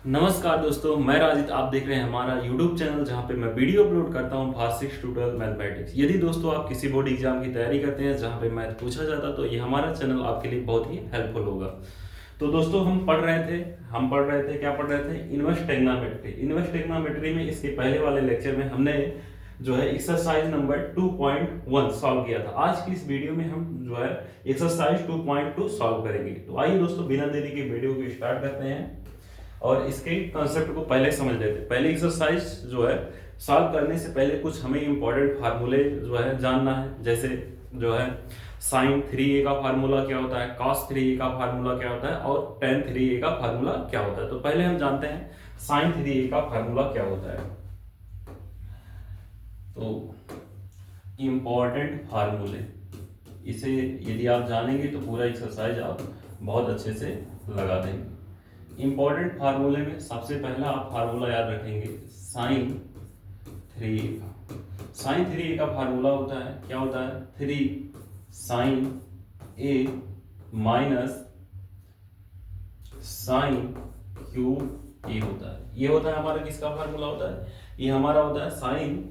नमस्कार दोस्तों, मैं राजित। आप देख रहे हैं हमारा YouTube चैनल जहां पे मैं वीडियो अपलोड करता हूं वार्षिक ट्यूटोरियल मैथमेटिक्स। यदि दोस्तों आप किसी बोर्ड एग्जाम की तैयारी करते हैं जहां पे मैथ पूछा जाता है तो ये हमारा चैनल आपके लिए बहुत ही हेल्पफुल होगा। तो दोस्तों हम पढ़ रहे थे क्या पढ़ रहे थे? Inverse trigonometry. इनवर्स ट्रिग्नोमेट्री में इसके पहले वाले लेक्चर में हमने जो है एक्सरसाइज नंबर 2.1 सॉल्व किया था। आज की इस वीडियो में हम जो है एक्सरसाइज 2.2 सॉल्व करेंगे। तो आइए दोस्तों, बिना देरी के वीडियो को स्टार्ट करते हैं और इसके कंसेप्ट को पहले समझ लेते हैं। पहले एक्सरसाइज जो है सॉल्व करने से पहले कुछ हमें इंपॉर्टेंट फार्मूले जो है जानना है। जैसे जो है साइन 3a का फार्मूला क्या होता है, कॉस 3a का फार्मूला क्या होता है और टेन 3a का फार्मूला क्या होता है। तो पहले हम जानते हैं साइन 3a का फार्मूला क्या होता है। तो इंपॉर्टेंट फार्मूले, इसे यदि आप जानेंगे तो पूरा एक्सरसाइज आप बहुत अच्छे से लगा देंगे। इंपॉर्टेंट फार्मूले में सबसे पहला आप फार्मूला याद रखेंगे साइन 3a का। साइन 3a का फार्मूला होता है, क्या होता है? 3 sine a minus sine cube a होता है। ये होता है हमारा किसका फार्मूला होता है? ये हमारा होता है साइन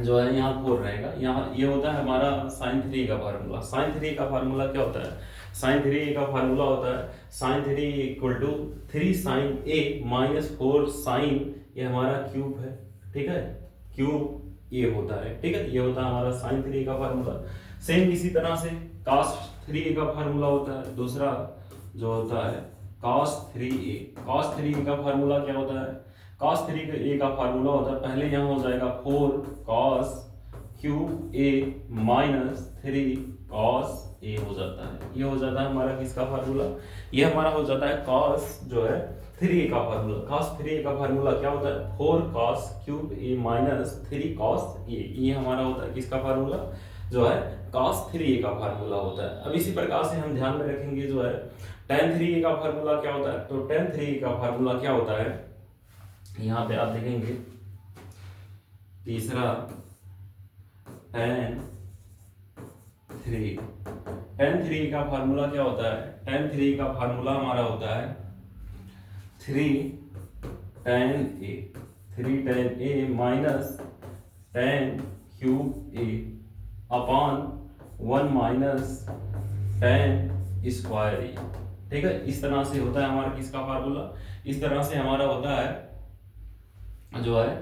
जो है यहाँ 4 रहेगा, यहाँ ये होता है हमारा साइन 3 का फार्मूला। साइन 3 का फार्मूला क्या होता है? साइन 3 का फार्मूला होता है sine 3 equal to 3 sine A minus 4 sine, ये हमारा क्यूब है, ठीक है, क्यूब ए होता है, ठीक है। ये होता है हमारा साइन 3 का फार्मूला। सेम इसी तरह से cos 3 का फार्मूला होता है, दूसरा जो होता है cos 3a। cos 3 का फार्मूला क्या होता है? cos 3a का फार्मूला होता है, पहले यहाँ हो जाएगा 4 cos cube a minus 3 cos a हो जाता है। ये हो जाता है हमारा किसका फार्मूला? ये हमारा हो जाता है cos जो है 3a का फार्मूला। cos 3a का फार्मूला क्या होता है? 4 cos cube a minus 3 cos a। ये हमारा होता है किसका फार्मूला? जो है cos 3a का फार्मूला होता है। अब इसी प्रकार से हम ध्यान में रखेंगे जो है tan 3a का फार्मूला क्या होता है? तो tan 3a का फार्मूला क्या होता है? यहाँ पे आप देखेंगे तीसरा tan 3। tan 3 का फार्मूला क्या होता है? tan 3 का फार्मूला हमारा होता है 3 tan a। 3 tan a minus tan cube a upon 1 minus tan square a, ठीक है। इस तरह से होता है हमारा किसका फार्मूला? इस तरह से हमारा होता है जो है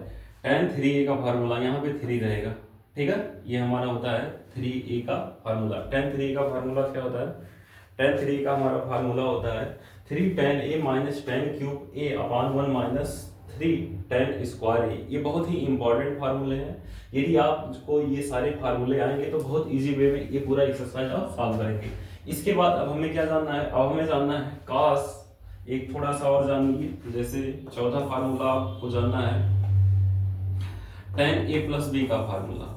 tan 3a का फार्मूला, यहाँ पे 3 रहेगा, ठीक है। ये हमारा होता है 3a का फार्मूला। tan 3a का फार्मूला क्या होता है? tan 3 का हमारा फार्मूला होता है 3 tan a minus tan cube a upon 1 minus 3 tan square a. ये बहुत ही इंपॉर्टेंट फार्मूले हैं। यदि आपको ये सारे फार्मूले आएंगे तो बहुत इजी वे में ये पूरा एक्सरसाइज आप सॉल्व करेंगे। इसके बाद अब हमें क्या जानना है? अब हमें जानना है cos। एक थोड़ा सा और जानिए, जैसे चौथा फार्मूला आपको जानना है tan a प्लस बी का formula.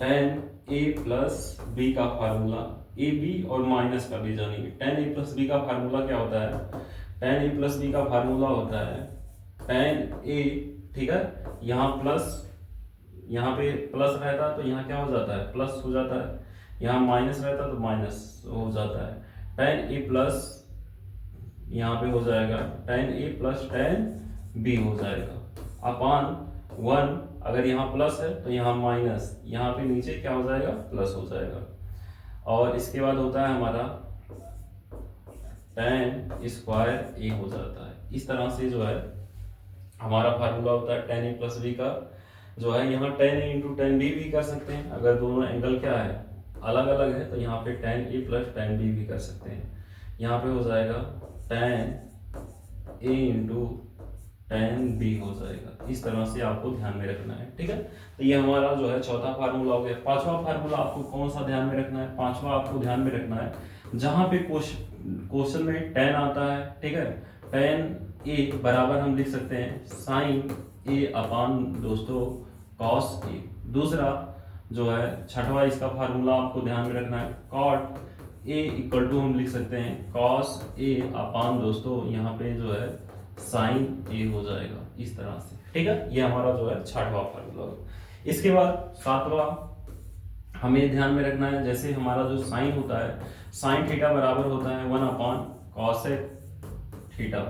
tan a plus B का फार्मूला, ए बी और माइनस का भी जानिए। tan a प्लस बी का फार्मूला क्या होता है? tan a प्लस बी का फार्मूला होता है tan a, ठीक है। यहाँ प्लस, यहाँ पे प्लस रहता है तो यहाँ क्या हो जाता है? प्लस हो जाता है। यहाँ माइनस रहता है तो माइनस हो जाता है। tan a प्लस यहाँ पे हो जाएगा tan a plus tan b हो जाएगा अपॉन 1। अगर यहाँ प्लस है तो यहाँ माइनस, यहाँ पे नीचे क्या हो जाएगा? प्लस हो जाएगा। और इसके बाद होता है हमारा tan स्क्वायर a हो जाता है। इस तरह से जो है हमारा फार्मूला होता है tan a प्लस b का। जो है यहाँ tan a into tan b भी कर सकते हैं, अगर दोनों एंगल क्या है? अलग अलग है, तो यहाँ पे tan a plus tan b भी कर सकते हैं। यहाँ पे हो जाएगा tan a into tan b हो जाएगा। इस तरह से आपको ध्यान में रखना है, ठीक है। तो ये हमारा जो है चौथा फार्मूला हो गया। पांचवा फार्मूला आपको कौन सा ध्यान में रखना है? पांचवा आपको ध्यान में रखना है जहां पे क्वेश्चन में tan आता है, ठीक है, tan a बराबर हम लिख सकते हैं साइन a अपॉन दोस्तों cos a। दूसरा जो है छठवा इसका फार्मूला आपको ध्यान में रखना है cot a इक्वल टू हम लिख सकते हैं cos a अपॉन दोस्तों यहाँ पे जो है साइन a हो जाएगा, इस तरह से, ठीक है। ये हमारा जो है छठवा फार्मूला होगा। इसके बाद सातवां हमें ध्यान में रखना है, जैसे हमारा जो साइन होता है, साइन थीटा बराबर होता है 1 अपॉन कॉसेक थीटा।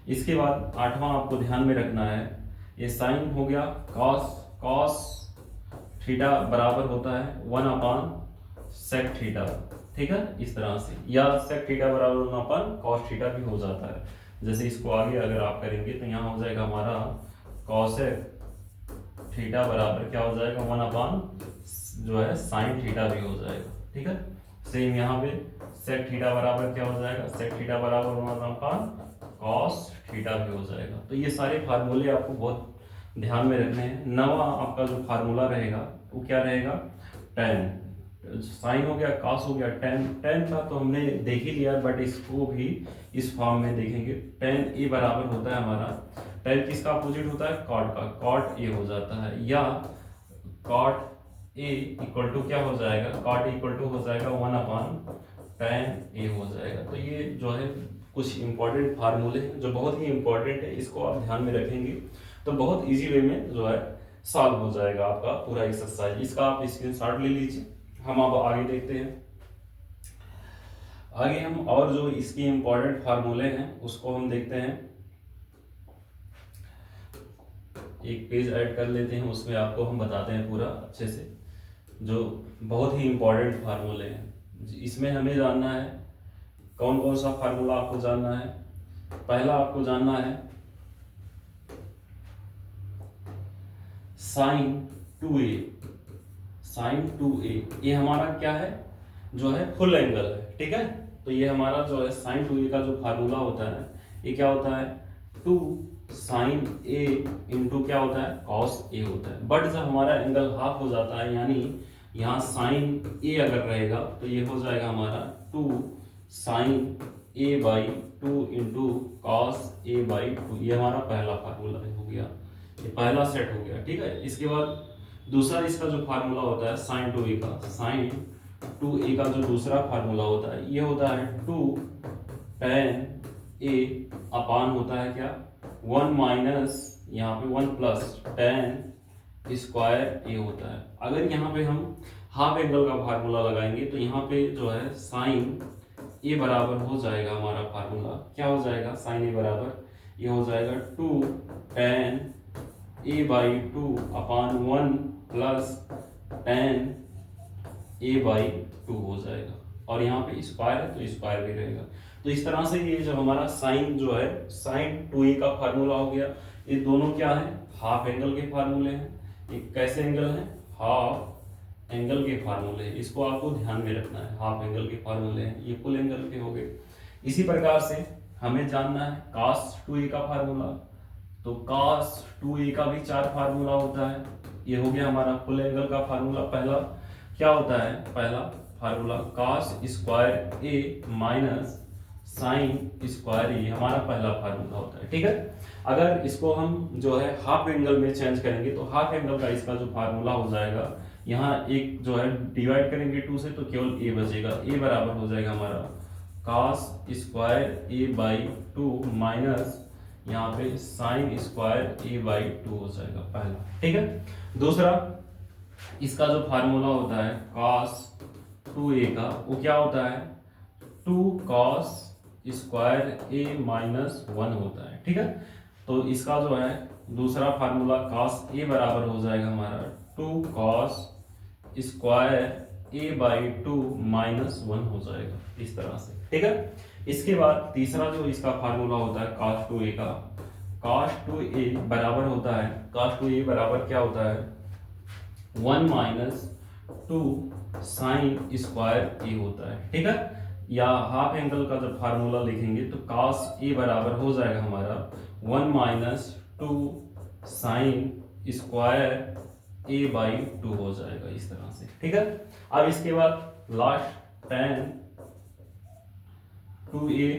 इसके बाद आठवां आपको ध्यान में रखना है, ये साइन हो गया कॉस, कॉस थीटा बराबर होता है 1 सेक थीटा, ठीक है, इस तरह से, या सेक थीटा बराबर 1 कॉस थीटा भी हो जाता है। जैसे इसको आगे अगर आप करेंगे तो यहाँ हो जाएगा हमारा कॉसेक थीटा बराबर क्या हो जाएगा 1 जो है साइन थीटा भी हो जाएगा, ठीक है। सेम यहाँ पे सेक थीटा बराबर क्या हो जाएगा, सेक थीटा बराबर 1 कॉस थीटा भी हो जाएगा। तो ये सारे फार्मूले आपको बहुत ध्यान में रखने हैं। नवा आपका जो फार्मूला रहेगा वो क्या रहेगा, टेन, साइन हो गया, कॉस हो गया, टेन, टेन का तो हमने देख ही लिया, बट इसको भी इस फॉर्म में देखेंगे। टेन ए बराबर होता है हमारा, टेन किसका अपोजिट होता है, कॉट का, कॉट ए हो जाता है, या कॉट ए इक्वल टू क्या हो जाएगा, कॉट इक्वल टू हो जाएगा 1/tan ए हो जाएगा। तो ये जो है कुछ इंपॉर्टेंट फार्मूले हैं जो बहुत ही इंपॉर्टेंट है, इसको आप ध्यान में रखेंगे तो बहुत इजी वे में जो है सॉल्व हो जाएगा आपका पूरा एक्सरसाइज। इसका आप स्क्रीनशॉट ले लीजिए। हम अब आगे देखते हैं। आगे हम और जो इसके इंपॉर्टेंट फार्मूले हैं उसको हम देखते हैं। एक पेज ऐड कर लेते हैं, उसमें आपको हम बताते हैं पूरा अच्छे से, जो बहुत ही इंपॉर्टेंट फार्मूले हैं। इसमें हमें जानना है कौन कौन सा फार्मूला आपको जानना है। पहला आपको जानना है साइन 2a, साइन 2a ये हमारा क्या है, जो है फुल एंगल है, ठीक है। तो ये हमारा जो है साइन 2a का जो फार्मूला होता है ये क्या होता है, 2 साइन a इंटू क्या होता है, कॉस a होता है। बट जब हमारा एंगल हाफ हो जाता है, यानी यहाँ साइन a अगर रहेगा तो ये हो जाएगा हमारा 2 sign a/2 into cos a/2। ये हमारा पहला फार्मूला हो गया, ये पहला सेट हो गया, ठीक है। इसके बाद दूसरा इसका जो फार्मूला होता है साइन 2a का, साइन 2a का जो दूसरा फार्मूला होता है ये होता है 2 tan a अपान होता है क्या, 1 माइनस यहाँ पे 1 प्लस tan स्क्वायर a होता है। अगर यहाँ पे हम हाफ एंगल का फार्मूला लगाएंगे तो यहाँ पे जो है साइन a बराबर हो जाएगा, हमारा फार्मूला क्या हो जाएगा, साइन a बराबर ये हो जाएगा 2 tan a/2 अपान 1 प्लस tan a/2 हो जाएगा। और यहाँ पे स्क्वायर है तो स्क्वायर भी रहेगा। तो इस तरह से ये जो हमारा साइन जो है साइन 2a का फार्मूला हो गया। ये दोनों क्या है, हाफ एंगल के फार्मूले हैं। ये कैसे एंगल है, हाफ एंगल के फार्मूले हैं, इसको आपको ध्यान में रखना है। हाफ एंगल के फार्मूले हैं, ये फुल एंगल के हो गए। इसी प्रकार से हमें जानना है cos 2a का फार्मूला, तो cos 2a का भी 4 फार्मूला होता है। ये हो गया हमारा फुल एंगल का फार्मूला। पहला क्या होता है, पहला formula cos square a minus sine square a, हमारा पहला फार्मूला होता है, ठीक है। अगर इसको हम जो है हाफ एंगल में चेंज करेंगे तो हाफ एंगल का इसका जो फार्मूला हो जाएगा, यहाँ एक जो है डिवाइड करेंगे 2 से तो केवल a बचेगा। a बराबर हो जाएगा हमारा cos स्क्वायर a/2 माइनस यहाँ पे साइन स्क्वायर a/2 हो जाएगा पहला, ठीक है। दूसरा इसका जो फार्मूला होता है cos 2a का, वो क्या होता है 2 cos स्क्वायर a माइनस 1 होता है, ठीक है। तो इसका जो है दूसरा फार्मूला cos a बराबर हो जाएगा हमारा 2 cos स्क्वायर a/2 माइनस 1 हो जाएगा, इस तरह से, ठीक है। इसके बाद तीसरा जो इसका फार्मूला होता है cos 2a का, cos 2a बराबर होता है, cos 2a बराबर क्या होता है 1 माइनस 2 साइन स्क्वायर a होता है, ठीक है। या हाफ एंगल का जब फार्मूला लिखेंगे तो cos a बराबर हो जाएगा हमारा 1 माइनस 2 साइन स्क्वायर a/2 हो जाएगा, इस तरह से, ठीक है। अब इसके बाद लास्ट tan 2a,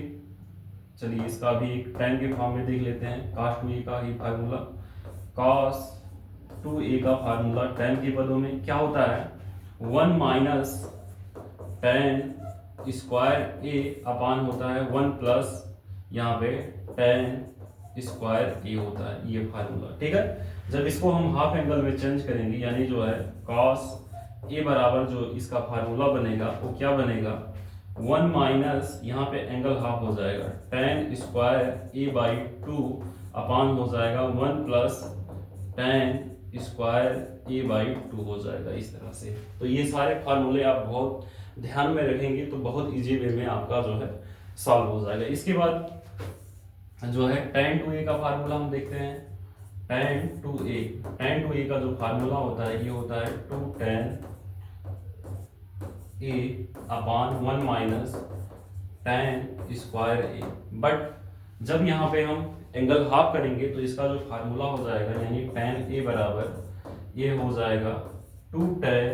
चलिए इसका भी tan के फॉर्म में देख लेते हैं। cos 2a का ही फार्मूला, cos 2a का फार्मूला tan के पदों में क्या होता है 1 माइनस tan स्क्वायर a अपान होता है 1 प्लस यहाँ पे tan स्क्वायर a होता है, ये फार्मूला, ठीक है। जब इसको हम हाफ एंगल में चेंज करेंगे, यानी जो है cos a बराबर जो इसका फार्मूला बनेगा वो क्या बनेगा 1 माइनस यहाँ पे एंगल हाफ हो जाएगा tan स्क्वायर ए बाई 2 अपान हो जाएगा 1 plus tan square A by 2 हो जाएगा इस तरह से। तो ये सारे फार्मूले आप बहुत ध्यान में रखेंगे तो बहुत इजी वे में आपका जो है सॉल्व हो जाएगा। इसके बाद जो है tan 2a का फार्मूला हम देखते हैं। tan 2a का जो फार्मूला होता है ये होता है 2 tan a upon 1 minus tan square a। But जब यहाँ पे हम एंगल हाफ करेंगे तो इसका जो फार्मूला हो जाएगा यानी tan a बराबर ये हो जाएगा 2 tan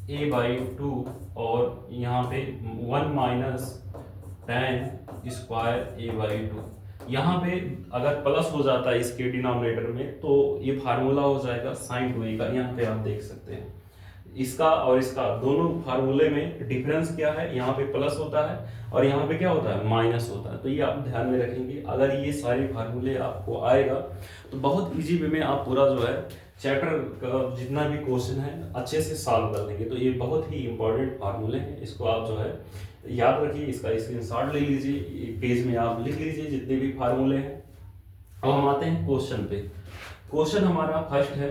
a बाई 2 और यहाँ पे 1 minus tan square a by 2। यहाँ पे अगर प्लस हो जाता है इसके डिनोमिनेटर में तो ये फार्मूला हो जाएगा sin 2a का। यहाँ पे आप देख सकते हैं इसका और इसका दोनों फार्मूले में डिफरेंस क्या है, यहाँ पे प्लस होता है और यहाँ पे क्या होता है माइनस होता है। तो ये आप ध्यान में रखेंगे। अगर ये सारे फार्मूले आपको आएगा तो बहुत इजी वे में आप पूरा जो है चैप्टर का जितना भी क्वेश्चन है अच्छे से सॉल्व कर लेंगे। तो ये बहुत ही इंपॉर्टेंट फार्मूले हैं, इसको आप जो है याद रखिए, इसका स्क्रीनशॉट ले लीजिए, पेज में आप लिख लीजिए जितने भी फार्मूले हैं। अब हम आते हैं क्वेश्चन पे। क्वेश्चन हमारा फर्स्ट है,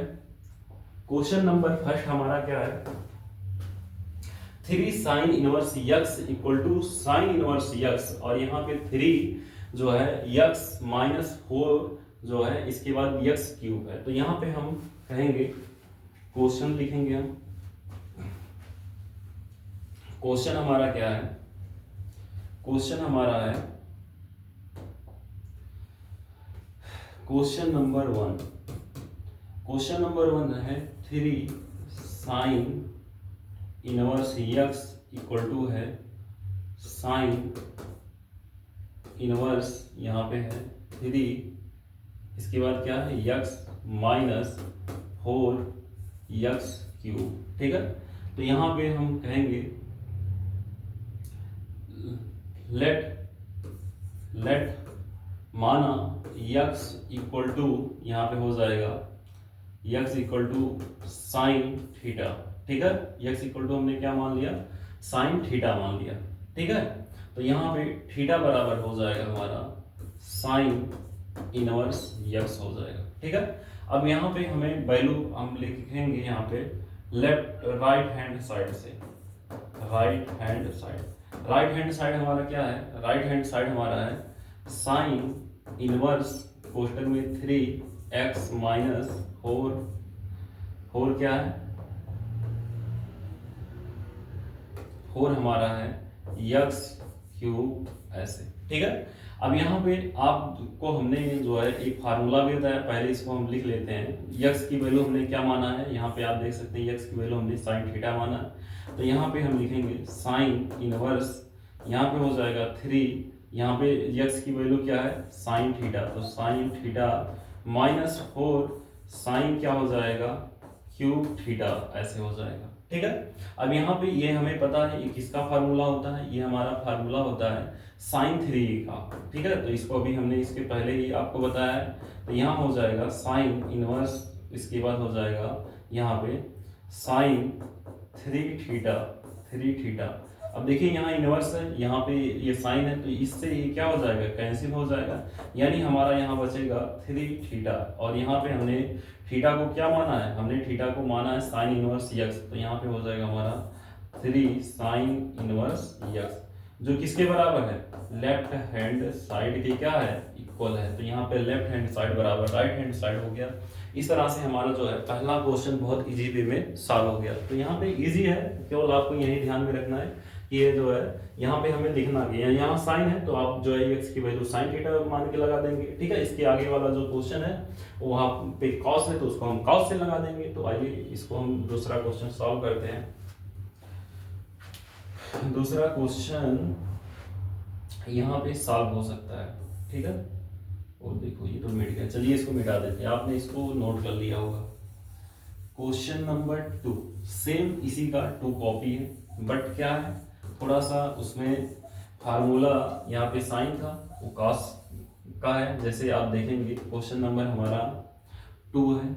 क्वेश्चन नंबर फर्स्ट हमारा क्या है 3 sin inverse x equal to sine inverse x और यहाँ पे 3 जो है x माइनस 4 जो है इसके बाद x क्यूब है। तो यहाँ पे हम कहेंगे क्वेश्चन लिखेंगे हम। क्वेश्चन हमारा क्या है, क्वेश्चन हमारा है क्वेश्चन नंबर 1। क्वेश्चन नंबर 1 है 3 sine inverse x equal to है साइन इनवर्स यहाँ पे है 3 इसके बाद क्या है x माइनस 4x क्यूब। ठीक है, तो यहाँ पे हम कहेंगे लेट माना x इक्वल टू यहाँ पे हो जाएगा x equal to sine theta. ठीक है, x इक्वल टू हमने क्या मान लिया साइन थीटा मान लिया। ठीक है, तो यहाँ पे थीटा बराबर हो जाएगा हमारा साइन इनवर्स x हो जाएगा। ठीक है, अब यहाँ पे हमें वैल्यू हम लिखेंगे यहाँ पे लेफ्ट राइट हैंड साइड से। राइट हैंड साइड हमारा क्या है, राइट हैंड साइड हमारा है साइन इनवर्स कोष्टक में 3x माइनस 4 क्या है 4 हमारा है x क्यूब ऐसे। ठीक है, अब यहाँ पे आपको हमने जो है एक फार्मूला भी बताया, पहले इसको हम लिख लेते हैं। x की वैल्यू हमने क्या माना है, यहाँ पे आप देख सकते हैं x की वैल्यू हमने साइन थीटा माना है। तो यहाँ पे हम लिखेंगे साइन इनवर्स, यहाँ पे हो जाएगा 3, यहाँ पे x की वैल्यू क्या है साइन थीटा, तो साइन थीटा माइनस 4 साइन क्या हो जाएगा क्यूब थीटा ऐसे हो जाएगा। ठीक है, अब यहाँ पे ये हमें पता है ये किसका फार्मूला होता है, ये हमारा फार्मूला होता है साइन 3 का। ठीक है, तो इसको अभी हमने इसके पहले ही आपको बताया है। तो यहाँ हो जाएगा साइन इनवर्स, इसके बाद हो जाएगा यहाँ पे साइन 3 थीटा। अब देखिए यहाँ इनवर्स है, यहाँ पे ये साइन है, तो इससे ये क्या हो जाएगा कैंसिल हो जाएगा, यानी हमारा यहाँ बचेगा 3 थीटा। और यहाँ पे हमने थीटा को क्या माना है, हमने थीटा को माना है साइन इनवर्स x। तो यहाँ पे हो जाएगा हमारा 3 साइन इनवर्स x जो किसके बराबर है लेफ्ट हैंड साइड के क्या है इक्वल है। तो यहाँ पे लेफ्ट हैंड साइड बराबर राइट हैंड साइड हो गया। इस तरह से हमारा जो है पहला क्वेश्चन बहुत इजी वे में सॉल्व हो गया। तो यहाँ पे इजी है, केवल आपको यही ध्यान में रखना है कि ये जो है यहाँ पे हमें लिखना कि यहाँ साइन है तो आप जो है x की वैल्यू साइन थीटा मान के लगा देंगे। ठीक है, इसके आगे वाला जो क्वेश्चन है वहाँ पे कॉस है तो उसको हम कॉस से लगा देंगे। तो आइए इसको हम दूसरा क्वेश्चन सॉल्व करते हैं। दूसरा क्वेश्चन यहाँ पे सॉल्व हो सकता है। ठीक है, और देखो ये तो मिट गया, चलिए इसको मिटा देते हैं, आपने इसको नोट कर लिया होगा। क्वेश्चन नंबर 2 सेम इसी का 2 कॉपी है, बट क्या है थोड़ा सा उसमें फार्मूला यहाँ पे साइन था वो कॉस का है। जैसे आप देखेंगे क्वेश्चन नंबर हमारा 2 है,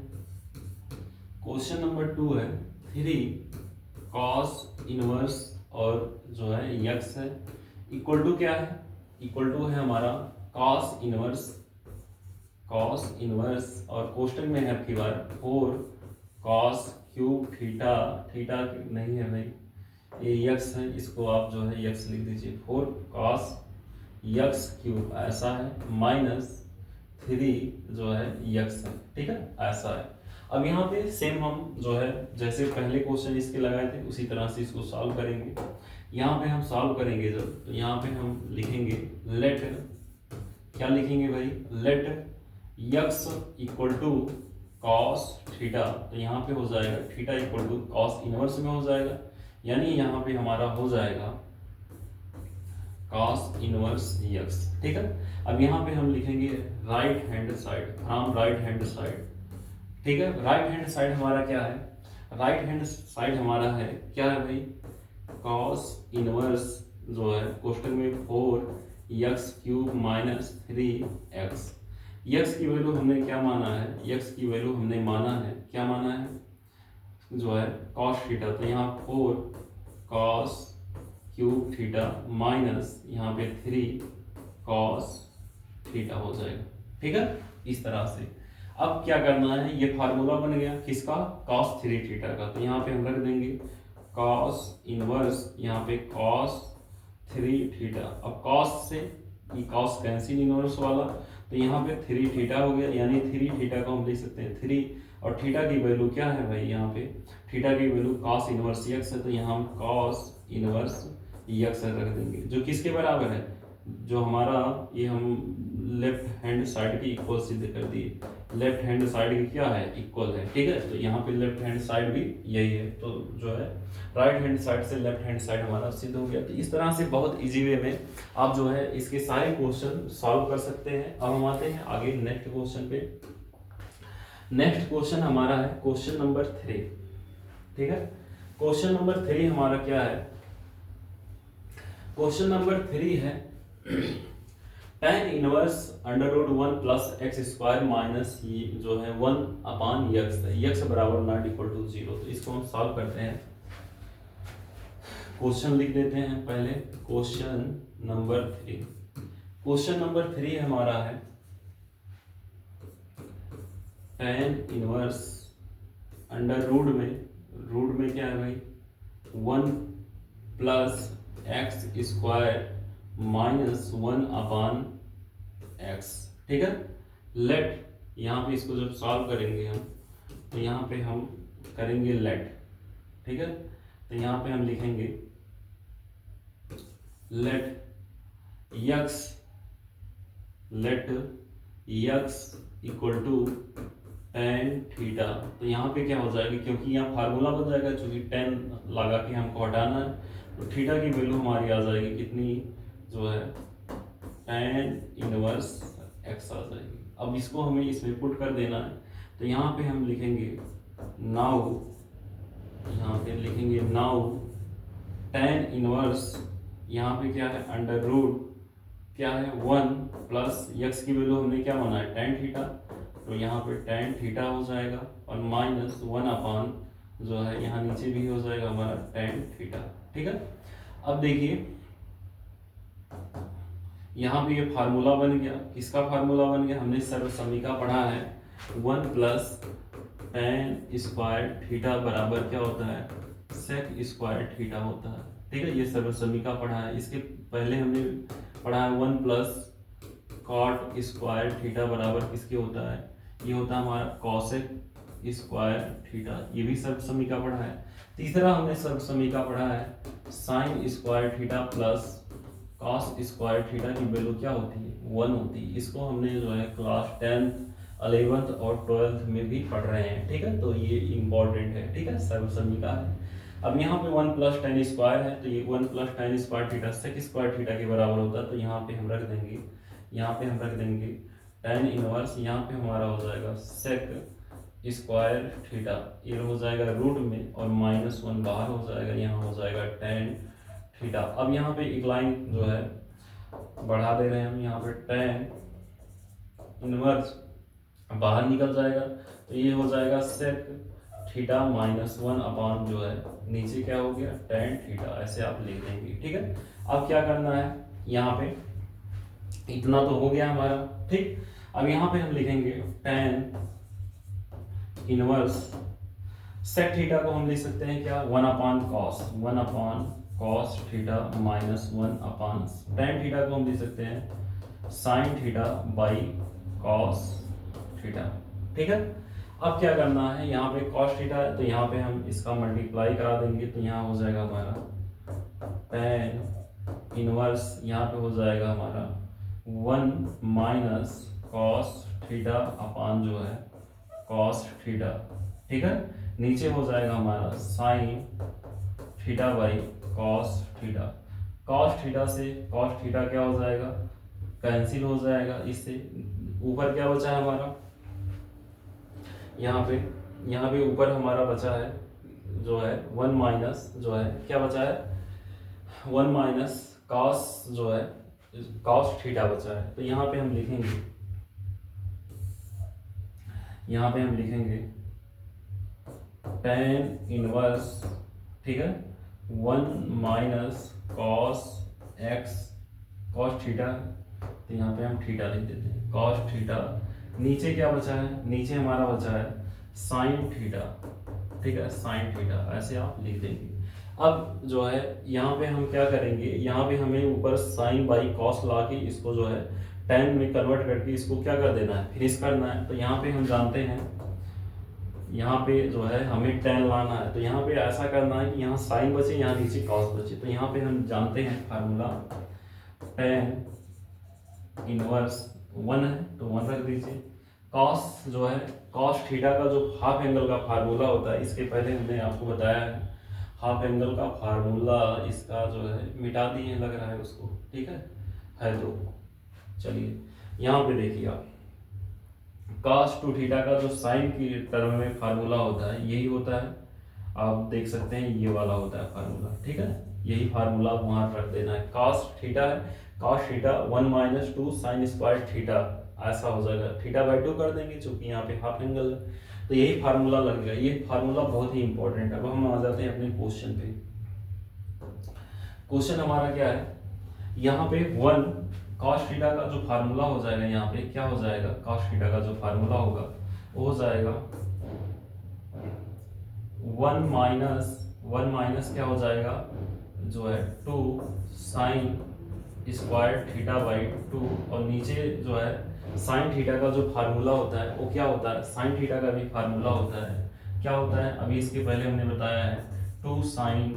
क्वेश्चन नंबर 2 है 3 कॉस इनवर्स और जो है यक्स है, इक्वल टू क्या है, इक्वल टू है हमारा कॉस इनवर्स और कोष्टक में है आपकी बार 4 कॉस क्यूब थीटा, थीटा नहीं है भाई, ये यक्स है, इसको आप जो है यक्स लिख दीजिए, 4 कॉस यक्स क्यूब ऐसा है माइनस 3 जो है यक्स है, ठीक है, ऐसा है। अब यहाँ पे सेम हम जो है जैसे पहले क्वेश्चन इसके लगाए थे उसी तरह से इसको सॉल्व करेंगे। यहाँ पे हम सॉल्व करेंगे जब, तो यहाँ पे हम लिखेंगे लेट, क्या लिखेंगे भाई, let X equal to cos theta, तो यहाँ पे हो जाएगा theta equal to cos inverse में हो जाएगा, यानी यहाँ पे हमारा हो जाएगा कॉस इनवर्स यक्स, ठीक है। अब यहाँ पे हम लिखेंगे right hand side, from right hand side, ठीक है। राइट हैंड साइड हमारा क्या है, राइट हैंड साइड हमारा है क्या है भाई, कॉस इनवर्स जो है कोष्टक में 4 x cube minus 3 x, x की वैल्यू हमने क्या माना है, यक्स की वैल्यू हमने माना है, क्या माना है जो है कॉस थीटा, तो यहाँ 4 कॉस क्यूब थीटा माइनस यहाँ पे 3 कॉस थीटा हो जाएगा, ठीक है, इस तरह से। अब क्या करना है, ये फार्मूला बन गया किसका, cos 3 थीटा का, तो यहाँ पे हम रख देंगे cos इनवर्स, यहाँ पे cos 3 थीटा, अब cos से ये cos कैंसिल इनवर्स वाला, तो यहाँ पे 3 थीटा हो गया, यानी 3 थीटा को हम लिख सकते हैं 3, और थीटा की वैल्यू क्या है भाई, यहाँ पे थीटा की वैल्यू cos इनवर्स यक्स है, तो यहाँ हम cos इनवर्स यक्स रख देंगे, जो किसके बराबर है, जो हमारा ये हम लेफ्ट हैंड साइड की इक्वल सिद्ध कर दिए, लेफ्ट हैंड साइड की क्या है, इक्वल है, ठीक है, तो यहाँ पे लेफ्ट हैंड साइड भी यही है, तो जो है राइट हैंड साइड से लेफ्ट हैंड साइड हमारा सिद्ध हो गया। तो इस तरह से बहुत इजी वे में आप जो है इसके सारे क्वेश्चन सॉल्व कर सकते हैं। अब हम आते हैं आगे नेक्स्ट क्वेश्चन पे। नेक्स्ट क्वेश्चन हमारा है क्वेश्चन नंबर 3, ठीक है। क्वेश्चन नंबर 3 हमारा क्या है, क्वेश्चन नंबर 3 है tan inverse under root 1 plus X square minus ये जो है 1 अपान यक्स है, यक्स बराबर नॉट इक्वल टू 0, तो इसको हम सॉल्व करते हैं। क्वेश्चन लिख देते हैं पहले, क्वेश्चन नंबर 3, क्वेश्चन नंबर 3 हमारा है tan इनवर्स अंडर रूट में क्या है भाई 1 प्लस एक्स स्क्वायर माइनस 1 अपान एक्स, ठीक है। लेट, यहाँ पे इसको जब सॉल्व करेंगे हम, तो यहाँ पे हम करेंगे लेट, ठीक है, तो यहाँ पे हम लिखेंगे let X equal to tan theta, तो यहाँ पे क्या हो जाएगा, क्योंकि यहाँ फार्मूला बन जाएगा, चूंकि tan लगा के हमको हटाना है, तो थीटा की वैल्यू हमारी आ जाएगी कितनी जो है tan इनवर्स x आ जाएगी। अब इसको हमें इसमें पुट कर देना है, तो यहाँ पे हम लिखेंगे नाउ, यहाँ पे लिखेंगे नाउ tan इनवर्स, यहाँ पे क्या है अंडर रूट क्या है 1 प्लस x की वैल्यू हमने क्या माना है tan थीटा, तो यहाँ पे tan थीटा हो जाएगा और माइनस 1 अपान जो है यहाँ नीचे भी हो जाएगा हमारा tan थीटा, ठीक है। अब देखिए यहाँ पे ये फार्मूला बन गया, किसका फार्मूला बन गया, हमने सर्वसमीका पढ़ा है 1 प्लस tan स्क्वायर थीटा बराबर क्या होता है sec स्क्वायर थीटा होता है, ठीक है, ये सर्वसमीका पढ़ा है। इसके पहले हमने पढ़ा है 1 प्लस cot स्क्वायर थीटा बराबर किसके होता है, ये होता है हमारा cosec स्क्वायर थीटा, ये भी सर्वसमीका पढ़ा है। तीसरा हमने सर्वसमीका पढ़ा है sign square theta plus cos square theta की वैल्यू क्या होती है 1 होती है। इसको हमने जो है क्लास 10th 11th और 12th में भी पढ़ रहे हैं, ठीक है, तो ये इम्पोर्टेंट है, ठीक है, सर्वसमीका है। अब यहाँ पे 1 प्लस tan स्क्वायर है, तो ये 1 plus tan square theta sec square theta के बराबर होता है, तो यहाँ पे हम रख देंगे, यहाँ पे हम रख देंगे tan इनवर्स, यहाँ पे हमारा हो जाएगा sec स्क्वायर थीटा, ये हो जाएगा रूट में और -1 बाहर हो जाएगा, यहाँ हो जाएगा tan थीटा। अब यहाँ पे एक लाइन जो है बढ़ा दे रहे हैं हम, यहाँ पे tan इनवर्स बाहर निकल जाएगा, तो ये हो जाएगा sec थीटा माइनस 1 अपान जो है नीचे क्या हो गया tan थीटा, ऐसे आप लिख देंगे। ठीक है, अब क्या करना है, यहाँ पे इतना तो हो गया हमारा। ठीक, अब यहाँ पे हम लिखेंगे tan इनवर्स सेक थीटा को हम लिख सकते हैं क्या 1 अपान कॉस थीटा माइनस 1 अपान tan थीटा को हम लिख सकते हैं sine theta by cos theta. ठीक है, अब क्या करना है, यहाँ पे कॉस थीटा है तो यहाँ पे हम इसका मल्टीप्लाई करा देंगे, तो यहाँ हो जाएगा हमारा tan इनवर्स, यहाँ पे हो जाएगा हमारा 1 माइनस कॉस थीटा अपान जो है कॉस थीटा। ठीक है, नीचे हो जाएगा हमारा sine theta by cos theta. Cos theta से कॉस थीटा क्या हो जाएगा, कैंसिल हो जाएगा, इससे ऊपर क्या बचा है हमारा, यहाँ पे ऊपर हमारा बचा है जो है 1 माइनस जो है क्या बचा है 1 माइनस कॉस जो है कॉस थीटा बचा है। तो यहाँ पे हम लिखेंगे tan इनवर्स, ठीक है 1 minus cos x cos theta, तो यहाँ पे हम थीटा लिख देते हैं कॉस थीटा। नीचे क्या बचा है, नीचे हमारा बचा है साइन थीटा। ठीक है, साइन थीटा, ऐसे आप लिख देंगे। अब जो है यहाँ पे हम क्या करेंगे, यहाँ पे हमें ऊपर साइन बाई कॉस ला के इसको जो है tan में कन्वर्ट करके इसको क्या कर देना है, फिनिश करना है। तो यहाँ पे हम जानते हैं, यहाँ पे जो है हमें tan लाना है, तो यहाँ पे ऐसा करना है कि यहाँ साइन बचे, यहाँ नीचे कॉस बचे। तो यहाँ पे हम जानते हैं फार्मूला tan इनवर्स 1 है, तो 1 रख दीजिए। कॉस जो है कॉस थीटा का जो हाफ एंगल का फार्मूला होता है, इसके पहले हमने आपको बताया है हाफ एंगल का फार्मूला, इसका जो है मिटा दिए लग रहा है उसको। ठीक है तो चलिए यहाँ पे देखिए आप cos 2 थीटा का जो साइन की टर्म में फार्मूला होता है यही होता है, आप देख सकते हैं ये वाला होता है फार्मूला। ठीक है, यही फार्मूला वहां रख देना है। cos थीटा है, cos theta 1 minus 2 sign square theta, ऐसा हो जाएगा, थीटा बाई 2 कर देंगे क्योंकि यहाँ पे हाफ एंगल है, तो यही फार्मूला लगेगा। ये फार्मूला बहुत ही इंपॉर्टेंट है। अब हम आ जाते हैं अपने क्वेश्चन पे। क्वेश्चन हमारा क्या है, यहाँ पे 1 cos थीटा का जो फार्मूला हो जाएगा, यहाँ पे क्या हो जाएगा, cos थीटा का जो फार्मूला होगा वो हो जाएगा 1 माइनस क्या हो जाएगा जो है 2 साइन स्क्वायर थीटा बाई 2, और नीचे जो है साइन थीटा का जो फार्मूला होता है वो क्या होता है, साइन थीटा का भी फार्मूला होता है, क्या होता है अभी इसके पहले हमने बताया है 2 sine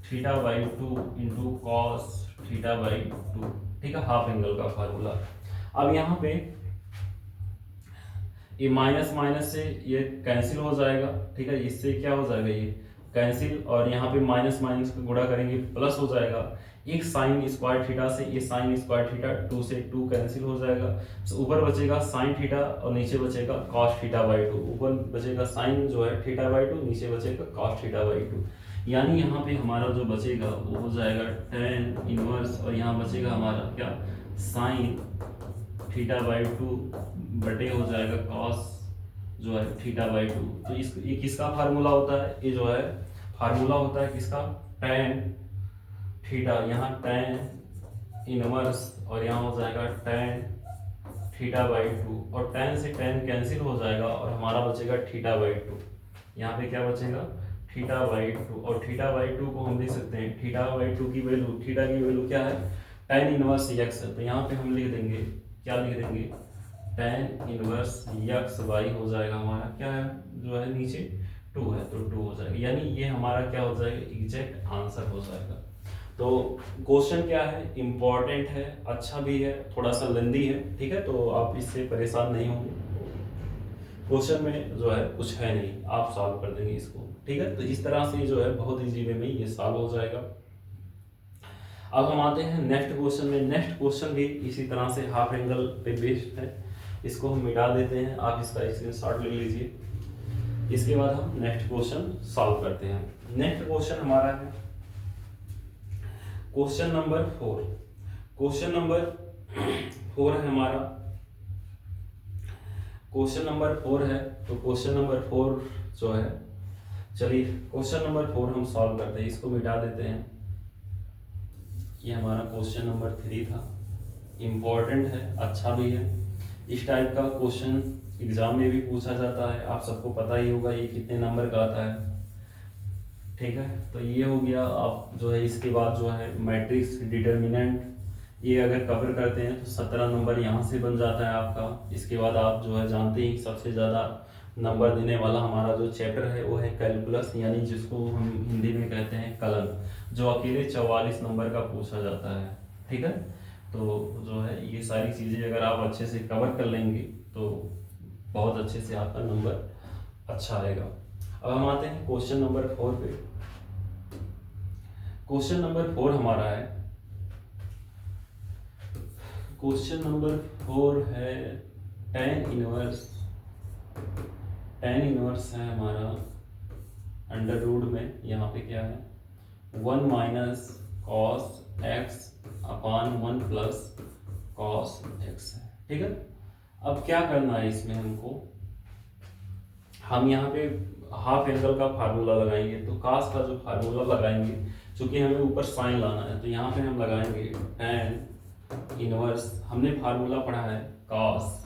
theta by 2 into cos theta by 2। ठीक है, हाफ एंगल का फार्मूला। अब यहाँ पे ये माइनस माइनस से ये कैंसिल हो जाएगा। ठीक है, इससे क्या हो जाएगा ये कैंसिल, और यहाँ पे माइनस माइनस का गुणा करेंगे प्लस हो जाएगा। एक साइन स्क्वायर थीटा से ये साइन स्क्वायर थीटा 2 से 2 कैंसिल हो जाएगा, तो ऊपर बचेगा साइन थीटा और नीचे बचेगा कॉस थीटा बाई 2। ऊपर बचेगा साइन जो है थीटा बाई 2, नीचे बचेगा कॉस थीटा बाई 2। यानी यहाँ पे हमारा जो बचेगा वो हो जाएगा tan इनवर्स, और यहाँ बचेगा हमारा क्या साइन थीटा बाई 2 बटे हो जाएगा कॉस जो है थीटा बाई 2। तो ये किसका फार्मूला होता है, ये जो है फार्मूला होता है किसका, tan थीटा, यहाँ tan इनवर्स और यहाँ हो जाएगा tan थीटा बाई 2, और tan से tan कैंसिल हो जाएगा और हमारा बचेगा थीटा बाई 2। यहाँ पे क्या बचेगा थीटा बाई 2, और थीटा बाई 2 को हम लिख सकते हैं, थीटा बाई 2 की वैल्यू, थीटा की वैल्यू क्या है tan इनवर्स x है, तो यहाँ पे हम लिख देंगे, क्या लिख देंगे tan इनवर्स x बाई हो जाएगा हमारा क्या है जो है नीचे 2 है, तो 2 हो जाएगा। यानी ये हमारा क्या हो जाएगा एग्जैक्ट आंसर हो जाएगा। तो क्वेश्चन क्या है, इंपॉर्टेंट है, अच्छा भी है, थोड़ा सा लेंदी है। ठीक है, तो आप इससे परेशान नहीं होंगे, क्वेश्चन में जो है कुछ है नहीं, आप सॉल्व कर देंगे इसको। ठीक है, तो इस तरह से जो है बहुत इजी वे में ये सॉल्व हो जाएगा। अब हम आते हैं नेक्स्ट क्वेश्चन में। नेक्स्ट क्वेश्चन भी इसी तरह से हाफ एंगल पे बेस्ड है, इसको हम मिटा देते हैं, आप इसका स्क्रीनशॉट ले लीजिए। इसके बाद हम नेक्स्ट क्वेश्चन सॉल्व करते हैं। नेक्स्ट क्वेश्चन हमारा है क्वेश्चन नंबर 4। क्वेश्चन नंबर 4 है हमारा, क्वेश्चन नंबर 4 है। तो क्वेश्चन नंबर 4 जो है चलिए क्वेश्चन नंबर 4 हम सॉल्व करते हैं, इसको मिटा देते हैं। ये हमारा क्वेश्चन नंबर 3 था, इम्पोर्टेंट है, अच्छा भी है। इस टाइप का क्वेश्चन एग्जाम में भी पूछा जाता है, आप सबको पता ही होगा ये कितने नंबर का आता है। ठीक है, तो ये हो गया। आप जो है इसके बाद जो है मैट्रिक्स डिटर्मिनेंट, ये अगर कवर करते हैं तो 17 नंबर यहाँ से बन जाता है आपका। इसके बाद आप जो है जानते ही सबसे ज़्यादा नंबर देने वाला हमारा जो चैप्टर है वो है कैलकुलस, यानी जिसको हम हिंदी में कहते हैं कलन, जो अकेले 44 नंबर का पूछा जाता है। ठीक है, तो जो है ये सारी चीज़ें अगर आप अच्छे से कवर कर लेंगे तो बहुत अच्छे से आपका नंबर अच्छा आएगा। अब हम आते हैं क्वेश्चन नंबर 4 पे। क्वेश्चन नंबर 4 हमारा है, क्वेश्चन नंबर 4 है tan इनवर्स है हमारा अंडर रूट में, यहाँ पे क्या है 1 माइनस कॉस एक्स अपान 1 प्लस कॉस एक्स है। ठीक है, अब क्या करना है इसमें हमको, हम यहाँ पे हाफ एंगल का फार्मूला लगाएंगे। तो कास का जो फार्मूला लगाएंगे, चूंकि हमें ऊपर साइन लाना है, तो यहाँ पे हम लगाएंगे tan इनवर्स। हमने फार्मूला पढ़ा है कॉस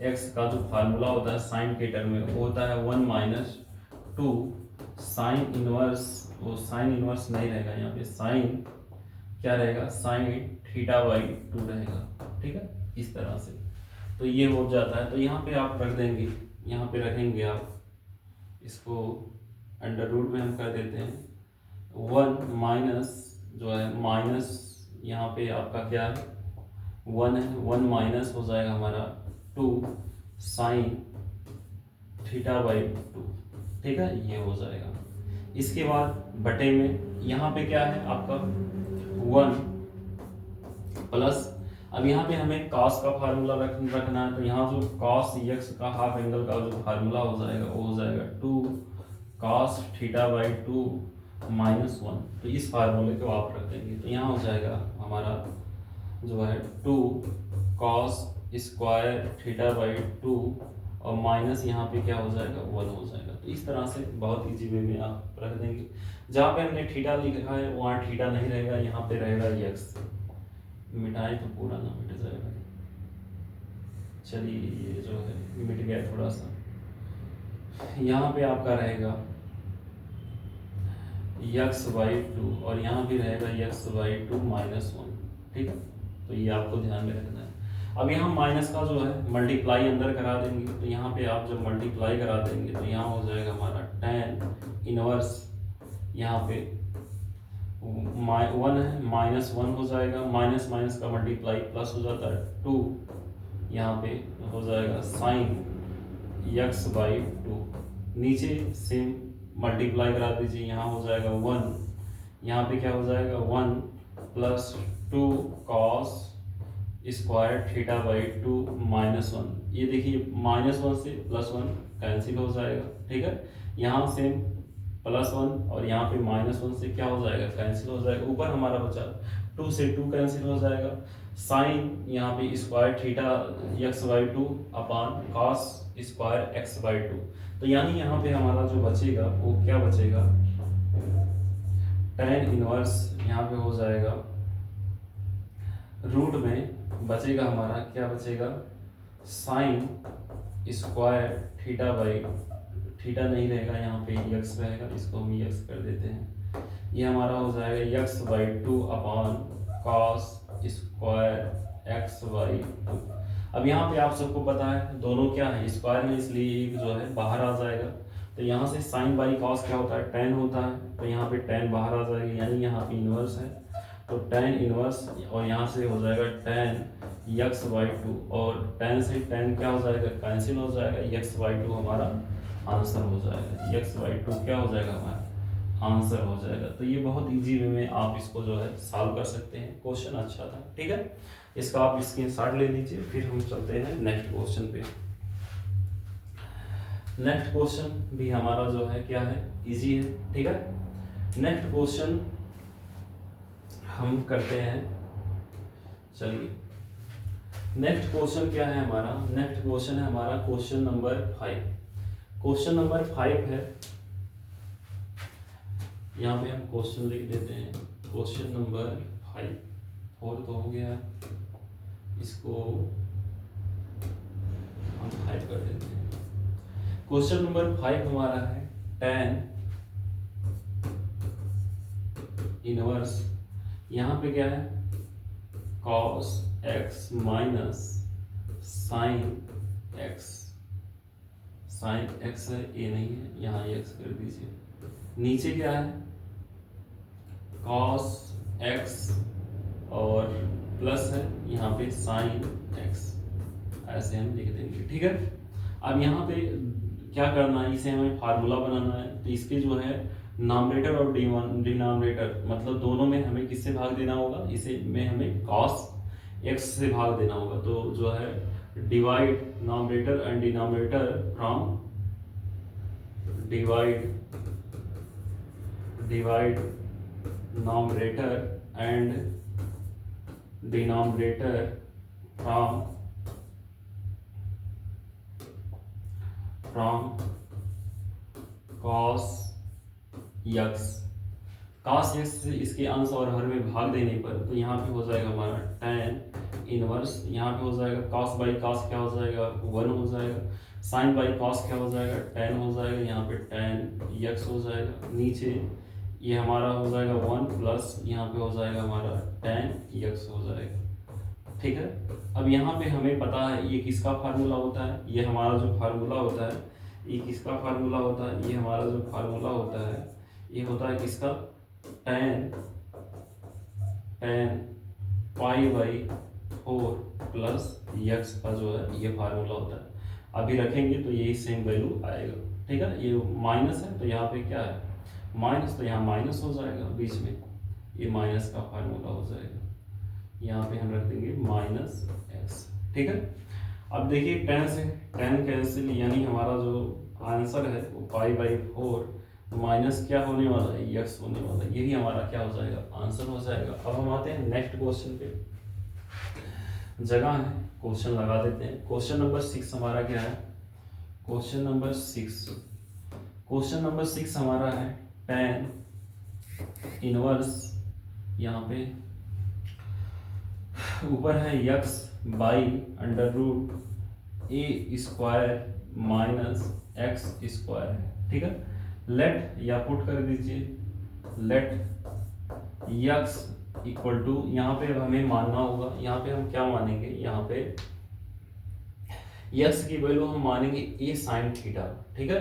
एक्स का जो फार्मूला होता है साइन के टर्म में, वो होता है 1 माइनस 2 साइन इनवर्स। वो साइन इनवर्स नहीं रहेगा, यहाँ पे साइन क्या रहेगा, साइन थीटा बाई 2 रहेगा। ठीक है, इस तरह से तो ये हो जाता है। तो यहाँ पे आप रख देंगे, यहाँ पे रखेंगे आप इसको अंडर रूट में हम कर देते हैं 1 माइनस जो है माइनस, यहाँ पे आपका क्या है 1 है, 1 माइनस हो जाएगा हमारा 2 साइन थीटा बाई 2। ठीक है, ये हो जाएगा। इसके बाद बटे में यहाँ पे क्या है आपका 1 प्लस, अब यहाँ पे हमें cos का फार्मूला रखना है, तो यहाँ जो cos x का हाफ एंगल का जो फार्मूला हो जाएगा वो हो जाएगा 2 cos थीटा बाई 2 माइनस 1। तो इस फार्मूले को आप रख देंगे, तो यहाँ हो जाएगा हमारा जो है 2 cos स्क्वायर थीटा बाई 2 और माइनस यहाँ पे क्या हो जाएगा 1 हो जाएगा। तो इस तरह से बहुत इजी वे में आप रख देंगे। जहाँ पे हमने थीटा लिखा है वहाँ थीटा नहीं रहेगा, यहाँ पे रहेगा x। मिटाएं तो पूरा ना मिट जाएगा। चलिए ये जो है मिट गया थोड़ा सा। यहाँ पे आपका रहेगा x बाई 2 और यहाँ भी रहेगा x बाई 2 माइनस 1। ठीक है, तो ये आपको ध्यान में रखना है। अब यहाँ माइनस का जो है मल्टीप्लाई अंदर करा देंगे, तो यहाँ पे आप जब मल्टीप्लाई करा देंगे तो यहाँ हो जाएगा हमारा tan इनवर्स, यहाँ पे 1 है माइनस 1 हो जाएगा, माइनस माइनस का मल्टीप्लाई प्लस हो जाता है 2, यहाँ पे हो जाएगा साइन x बाई 2। नीचे सेम मल्टीप्लाई करा दीजिए, यहाँ हो जाएगा 1, यहाँ पे क्या हो जाएगा 1 plus 2 cos square theta by 2 minus 1। ये देखिए माइनस 1 से प्लस 1 कैंसिल हो जाएगा। ठीक है, यहाँ से प्लस 1 और यहाँ पे माइनस 1 से क्या हो जाएगा, कैंसिल हो जाएगा। ऊपर हमारा बचा 2 से 2 कैंसिल हो जाएगा। साइन यहाँ पे square theta x by 2 upon cos square x by 2। तो यानी यहाँ पे हमारा जो बचेगा वो क्या बचेगा, tan इनवर्स यहाँ पे हो जाएगा रूट में बचेगा हमारा क्या बचेगा, sign square theta by, theta नहीं रहेगा यहाँ पे x रहेगा, इसको हम x कर देते हैं। ये हमारा हो जाएगा x by 2 upon cos square x by 2। अब यहाँ पे आप सबको पता है दोनों क्या है स्क्वायर में, इसलिए एक जो है बाहर आ जाएगा। तो यहाँ से साइन बाई कॉस क्या होता है, tan होता है, तो यहाँ पे tan बाहर आ जाएगी, यानी यहाँ पे इनवर्स है। तो tan इनवर्स और यहाँ से हो जाएगा tan x बाई 2 और tan से tan क्या हो जाएगा, कैंसिल हो जाएगा, x बाई 2 हमारा आंसर हो जाएगा। x बाई 2 क्या हो जाएगा, हमारा आंसर हो जाएगा। तो ये बहुत इजी वे में आप इसको जो है सॉल्व कर सकते हैं। क्वेश्चन अच्छा था, ठीक है, इसका आप स्क्रीनशॉट ले लीजिए। फिर हम चलते हैं नेक्स्ट क्वेश्चन पे। नेक्स्ट क्वेश्चन भी हमारा जो है क्या है, इजी है, ठीक है। नेक्स्ट क्वेश्चन हम करते हैं, चलिए नेक्स्ट क्वेश्चन क्या है हमारा, नेक्स्ट क्वेश्चन है हमारा क्वेश्चन नंबर 5। क्वेश्चन नंबर 5 है यहाँ पे हम क्वेश्चन लिख देते हैं, क्वेश्चन नंबर 5, 4 तो हो गया, इसको हम 5 कर देते हैं। क्वेश्चन नंबर 5 हमारा है tan इनवर्स, यहाँ पे क्या है cos x minus sine x, sine x है, ये नहीं है, यहाँ x कर दीजिए। नीचे क्या है cos x और प्लस है यहाँ पे साइन x, ऐसे हम लिख देंगे। ठीक है, अब यहाँ पे क्या करना है, इसे हमें फार्मूला बनाना है। तो इसके जो है नॉमिनेटर और डिनोमिनेटर मतलब दोनों में हमें किससे भाग देना होगा, इसे में हमें cos x से भाग देना होगा। तो जो है divide nominator and denominator from divide nominator and denominator from cos x से इसके अंश और हर में भाग देने पर तो यहाँ पे हो जाएगा हमारा tan इनवर्स, यहाँ पे हो जाएगा cos बाई cos क्या हो जाएगा 1 हो जाएगा, sin बाई cos क्या हो जाएगा tan हो जाएगा, यहाँ पे tan x हो जाएगा, नीचे ये हमारा हो जाएगा 1 प्लस यहाँ पे हो जाएगा हमारा tan x हो जाएगा। ठीक है, अब यहाँ पे हमें पता है ये किसका फार्मूला होता है, ये हमारा जो फार्मूला होता है, ये किसका फार्मूला होता है, ये हमारा जो फार्मूला होता है ये होता है किसका, tan pi by 4 plus x का जो है ये फार्मूला होता है। अभी रखेंगे तो यही सेम वैल्यू आएगा। ठीक है, ये माइनस है तो यहाँ पे क्या है माइनस, तो यहाँ माइनस हो जाएगा बीच में, ये माइनस का फार्मूला हो जाएगा, यहाँ पे हम रख देंगे माइनस एक्स। ठीक है, अब देखिए tan से tan कैंसिल, यानी हमारा जो आंसर है वो पाई बाई 4 माइनस क्या होने वाला है x होने वाला है, यही हमारा क्या हो जाएगा आंसर हो जाएगा। अब हम आते हैं नेक्स्ट क्वेश्चन पे, जगह है क्वेश्चन लगा देते हैं। क्वेश्चन नंबर 6 हमारा क्या है, क्वेश्चन नंबर 6 हमारा है tan इनवर्स, यहाँ पे ऊपर है x by under root A square minus X square. ठीक है, लेट या पुट कर दीजिए, लेट x इक्वल टू, यहाँ पे हमें मानना होगा, यहाँ पे हम क्या मानेंगे, यहाँ पे x की वैल्यू हम मानेंगे a साइन थीटा। ठीक है,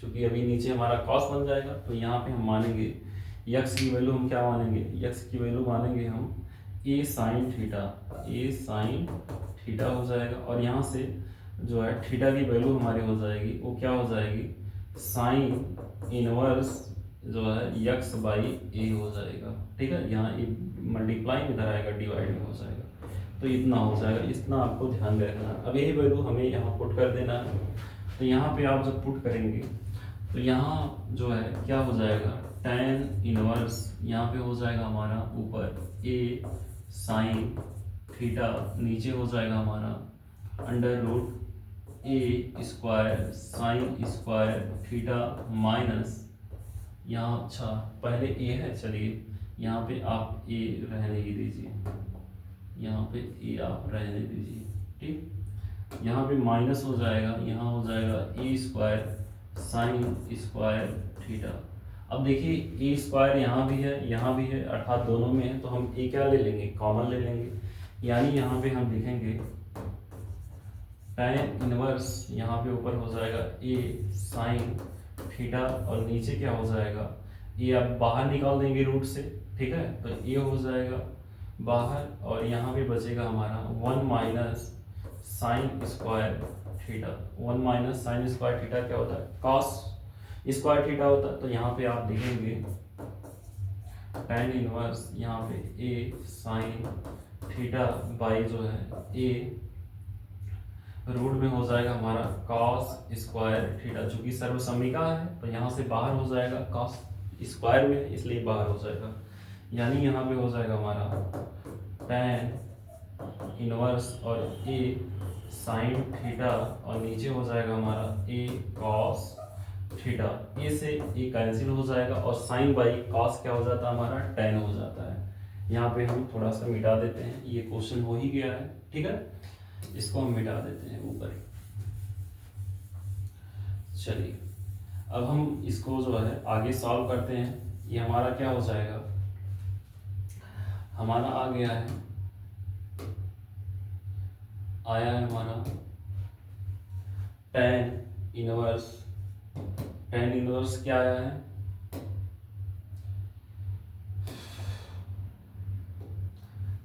क्योंकि अभी नीचे हमारा cos बन जाएगा तो यहाँ पे हम मानेंगे x की वैल्यू हम क्या मानेंगे, x की वैल्यू मानेंगे हम a साइन थीटा हो जाएगा, और यहाँ से जो है थीटा की वैल्यू हमारी हो जाएगी वो क्या हो जाएगी साइन इनवर्स जो है x बाई ए हो जाएगा। ठीक है, यहाँ ये मल्टीप्लाई इधर आएगा डिवाइड में हो जाएगा, तो इतना हो जाएगा, इतना आपको ध्यान में रखना है। अब यही वैल्यू हमें यहाँ पुट कर देना है, तो यहाँ पे आप जब पुट करेंगे तो यहाँ जो है क्या हो जाएगा tan इनवर्स, यहाँ पे हो जाएगा हमारा ऊपर a साइन थीटा, नीचे हो जाएगा हमारा अंडर रूट ए square sine square theta minus, यहाँ अच्छा पहले a है, चलिए यहाँ पे आप a रहने ही दीजिए, यहाँ पे a आप रहने दीजिए। ठीक, यहाँ पे माइनस हो जाएगा, यहाँ हो जाएगा a square sine square theta. अब देखिए a स्क्वायर यहाँ भी है यहाँ भी है, अर्थात दोनों में है, तो हम a क्या ले लेंगे कॉमन ले लेंगे, यानी यहाँ पे हम लिखेंगे tan इनवर्स, यहाँ पे ऊपर हो जाएगा a साइन थीटा और नीचे क्या हो जाएगा ये आप बाहर निकाल देंगे रूट से। ठीक है, तो ये हो जाएगा बाहर, और यहाँ पे बचेगा हमारा 1 minus sine square theta. 1 minus sine square theta क्या होता है कॉस स्क्वायर थीटा होता है, तो यहाँ पे आप देखेंगे tan इनवर्स यहाँ पे a साइन थीटा बाई जो है a रूट में हो जाएगा हमारा cos स्क्वायर थीटा, चूंकि सर्वसम्मिका है तो यहाँ से बाहर हो जाएगा cos स्क्वायर में, इसलिए बाहर हो जाएगा, यानी यहाँ पे हो जाएगा हमारा tan इनवर्स और a साइन थीटा और नीचे हो जाएगा हमारा a cos थीटा, ए से ए कैंसिल हो जाएगा और साइन बाई कॉस क्या हो जाता है हमारा, टेन हो जाता है। यहाँ पे हम थोड़ा सा मिटा देते हैं, ये क्वेश्चन हो ही गया है, ठीक है, इसको हम मिटा देते हैं ऊपर। चलिए अब हम इसको जो है आगे सॉल्व करते हैं। ये हमारा क्या हो जाएगा, हमारा आ गया है, आया है हमारा टेन इनवर्स, टेन इनवर्स क्या आया है,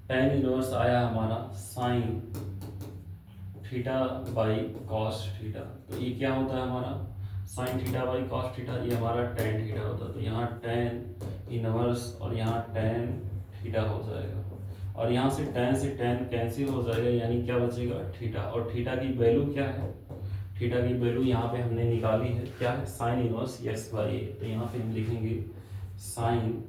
टेन इनवर्स आया हमारा sine theta by cos theta. तो ये क्या होता है हमारा, sine theta by cos theta, ये हमारा टेन थीटा होता है। तो यहाँ टेन इनवर्स और यहाँ टेन थीटा हो जाएगा, और यहाँ से टेन कैंसिल हो जाएगा, यानी क्या बचेगा, थीटा। और थीटा की वैल्यू क्या है, थीटा की वैल्यू यहाँ पे हमने निकाली है, क्या है, साइन इनवर्स एक्स बाई ए। तो यहाँ पे हम लिखेंगे साइन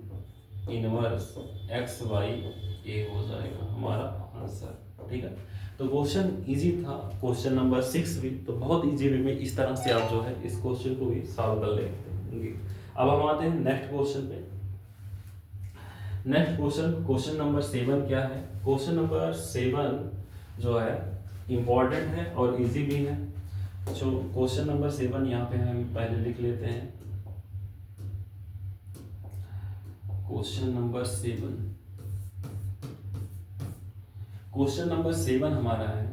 इनवर्स एक्स बाई ए हो जाएगा हमारा आंसर, ठीक है। तो क्वेश्चन इजी था, क्वेश्चन नंबर 6 भी, तो बहुत इजी वे में इस तरह से आप जो है इस क्वेश्चन को भी सॉल्व कर लेंगे। अब हम आते हैं नेक्स्ट क्वेश्चन पे। नेक्स्ट क्वेश्चन, क्वेश्चन नंबर 7 क्या है, क्वेश्चन नंबर 7 जो है इम्पॉर्टेंट है और इजी भी है। जो क्वेश्चन नंबर 7 यहाँ पे हम पहले लिख लेते हैं, क्वेश्चन नंबर 7, क्वेश्चन नंबर 7 हमारा है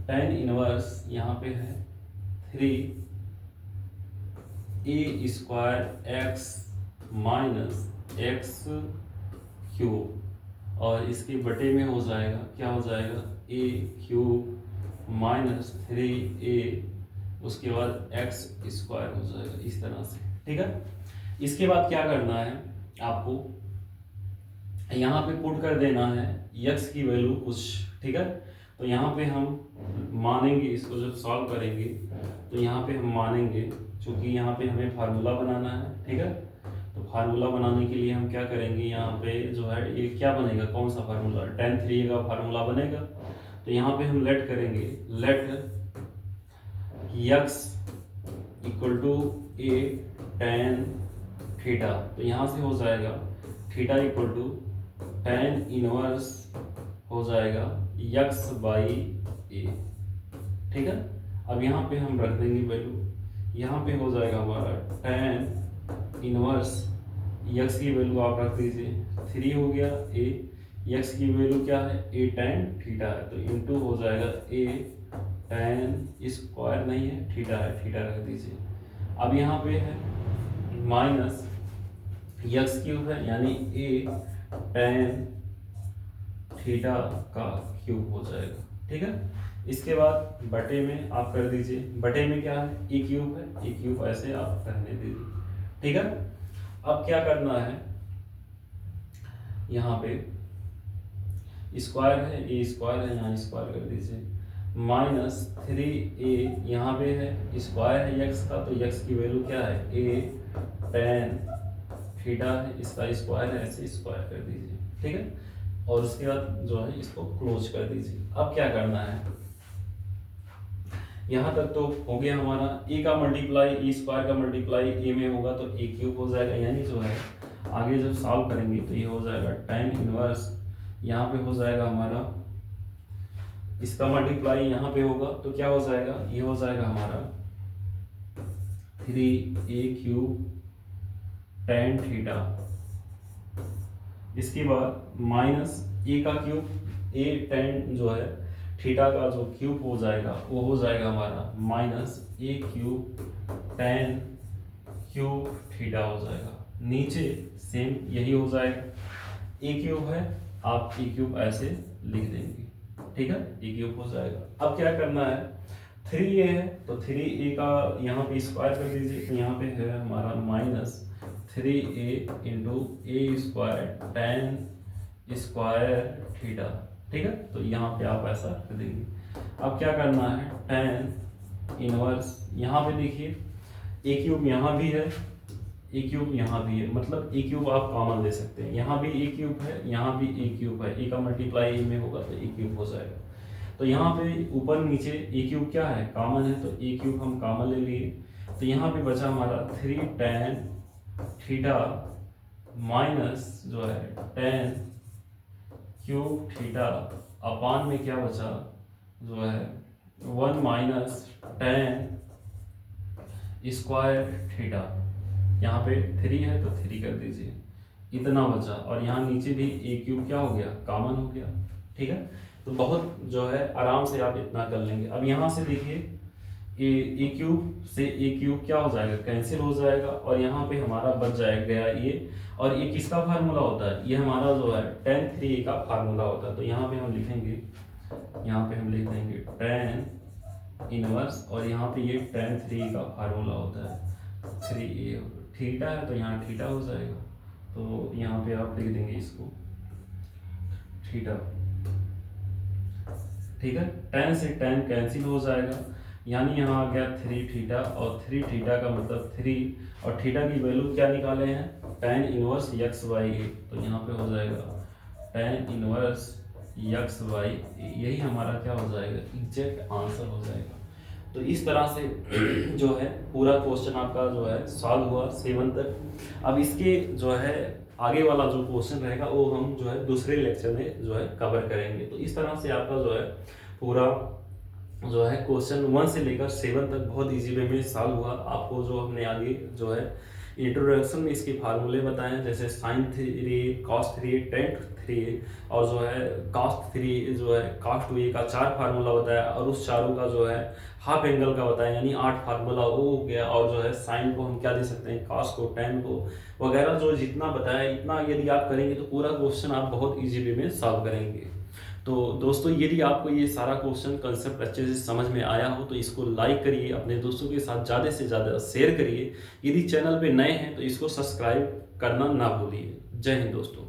टेन इनवर्स, यहाँ पे है 3 a square x minus x cube, और इसके बटे में हो जाएगा, क्या हो जाएगा, ए क्यूब माइनस 3a, उसके बाद एक्स स्क्वायर हो जाएगा इस तरह से, ठीक है। इसके बाद क्या करना है आपको, यहाँ पे पुट कर देना है x की वैल्यू कुछ, ठीक है। तो यहाँ पे हम मानेंगे, इसको जब सॉल्व करेंगे तो यहाँ पे हम मानेंगे, क्योंकि यहाँ पे हमें फार्मूला बनाना है, ठीक है। तो फार्मूला बनाने के लिए हम क्या करेंगे, यहाँ पे जो है ये क्या बनेगा, कौन सा फार्मूला, tan 3a का फार्मूला बनेगा। तो यहाँ पे हम लेट करेंगे, let x equal to a tan theta. तो यहाँ से हो जाएगा theta equal to tan inverse हो जाएगा x बाई ए, ठीक है। अब यहाँ पे हम रख देंगे वैल्यू, यहाँ पे हो जाएगा हमारा tan इनवर्स, x की वैल्यू आप रख दीजिए 3 हो गया, a x की वैल्यू क्या है, a tan थीटा है, तो इनटू हो जाएगा a tan स्क्वायर नहीं है, थीटा है, थीटा रख दीजिए। अब यहाँ पे है माइनस एक्स क्यूब है, यानी a tan थीटा का क्यूब हो जाएगा, ठीक है। इसके बाद बटे में आप कर दीजिए, बटे में क्या है, ए क्यूब है, ए क्यूब ऐसे आप करने दीजिए, ठीक है। अब क्या करना है, यहाँ पे स्क्वायर है, ए स्क्वायर है, यहाँ स्क्वायर कर दीजिए, माइनस 3a, यहाँ पे है स्क्वायर है एक्स का, तो एक्स की वैल्यू क्या है, a tan थीटा है, इसका स्क्वायर है, ऐसे स्क्वायर कर दीजिए, ठीक है। और उसके बाद जो है इसको क्लोज कर दीजिए। अब क्या करना है, यहाँ तक तो हो गया हमारा, a का मल्टीप्लाई ए स्क्वायर का मल्टीप्लाई a में होगा तो a क्यूब हो जाएगा, यानी जो है आगे जब सॉल्व करेंगे तो ये हो जाएगा tan इनवर्स, यहाँ पे हो जाएगा हमारा, इसका मल्टीप्लाई यहाँ पे होगा तो क्या हो जाएगा, ये हो जाएगा हमारा 3a क्यूब tan थीटा। इसके बाद माइनस a का क्यूब, a tan जो है थीटा का जो क्यूब हो जाएगा वो हो जाएगा हमारा minus a cube tan cube theta हो जाएगा। नीचे सेम यही हो जाएगा, a क्यूब है, आप a क्यूब ऐसे लिख देंगे, ठीक है, a क्यूब हो जाएगा। अब क्या करना है, 3a है तो 3a का यहाँ पे स्क्वायर कर दीजिए, तो यहाँ पे है हमारा माइनस 3a इंटू ए स्क्वायर tan स्क्वायर थीटा, ठीक है। तो यहाँ पे आप ऐसा कर देंगे। अब क्या करना है, tan इनवर्स, यहाँ पे देखिए ए क्यूब यहाँ भी है, ए क्यूब यहाँ भी है, मतलब ए क्यूब आप कॉमन ले सकते हैं, यहाँ भी ए क्यूब है, यहाँ भी ए क्यूब है, ए का मल्टीप्लाई ए में होगा तो ए क्यूब हो जाएगा। तो यहाँ पे ऊपर नीचे ए क्यूब क्या है, कॉमन है, तो ए क्यूब हम कॉमन ले लिए। तो यहाँ पे बचा हमारा 3 tan थीटा माइनस जो है tan क्यूब थीटा अपान में क्या बचा जो है 1 माइनस tan स्क्वायर थीटा। यहाँ पे 3 है तो 3 कर दीजिए, इतना बचा। और यहाँ नीचे भी ए क्यूब क्या हो गया, कॉमन हो गया। ठीक है, तो बहुत जो है आराम से आप इतना कर लेंगे। अब यहाँ से देखिए ए क्यूब से ए क्यूब क्या हो जाएगा, कैंसिल हो जाएगा, और यहाँ पे हमारा बच जाएगा ये। और ये किसका फार्मूला होता है, ये हमारा जो है tan 3a का फार्मूला होता है। तो यहाँ पे हम लिखेंगे, यहाँ पे हम लिख देंगे tan इनवर्स, और यहाँ पे ये tan 3 का फार्मूला होता है 3a। थीटा है तो यहाँ थीटा हो जाएगा, तो यहाँ पे आप लिख देंगे इसको थीटा। ठीक है, tan से tan कैंसिल हो जाएगा, यानी यहाँ आ गया 3 थीटा, और 3 थीटा का मतलब 3, और थीटा की वैल्यू क्या निकाले हैं, tan इनवर्स x/a। तो यहाँ पे हो जाएगा tan इनवर्स x/a, यही हमारा क्या हो जाएगा, एग्जैक्ट आंसर हो जाएगा। तो इस तरह से जो है पूरा क्वेश्चन आपका जो है सॉल्व हुआ 7 तक। अब इसके जो है आगे वाला जो क्वेश्चन रहेगा वो हम जो है दूसरे लेक्चर में जो है कवर करेंगे। तो इस तरह से आपका जो है पूरा जो है क्वेश्चन 1 से लेकर 7 तक बहुत इजी वे में सॉल्व हुआ। आपको जो हमने आगे जो है इंट्रोडक्शन में इसके फार्मूले बताए हैं, जैसे sin 3a, cos 3a, tan 3a, और जो है cos 3 जो है cos 2a का 4 फार्मूला बताया, और उस चारों का जो है हाफ एंगल का बताया, यानी 8 फार्मूला वो हो गया। और जो है साइन को हम क्या दे सकते हैं, cos को, tan को वगैरह, जो जितना बताया इतना यदि आप करेंगे तो पूरा क्वेश्चन आप बहुत ईजी वे में सॉल्व करेंगे। तो दोस्तों यदि आपको ये सारा क्वेश्चन कंसेप्ट अच्छे से समझ में आया हो तो इसको लाइक करिए, अपने दोस्तों के साथ ज़्यादा से ज़्यादा शेयर करिए। यदि चैनल पे नए हैं तो इसको सब्सक्राइब करना ना भूलिए। जय हिंद दोस्तों।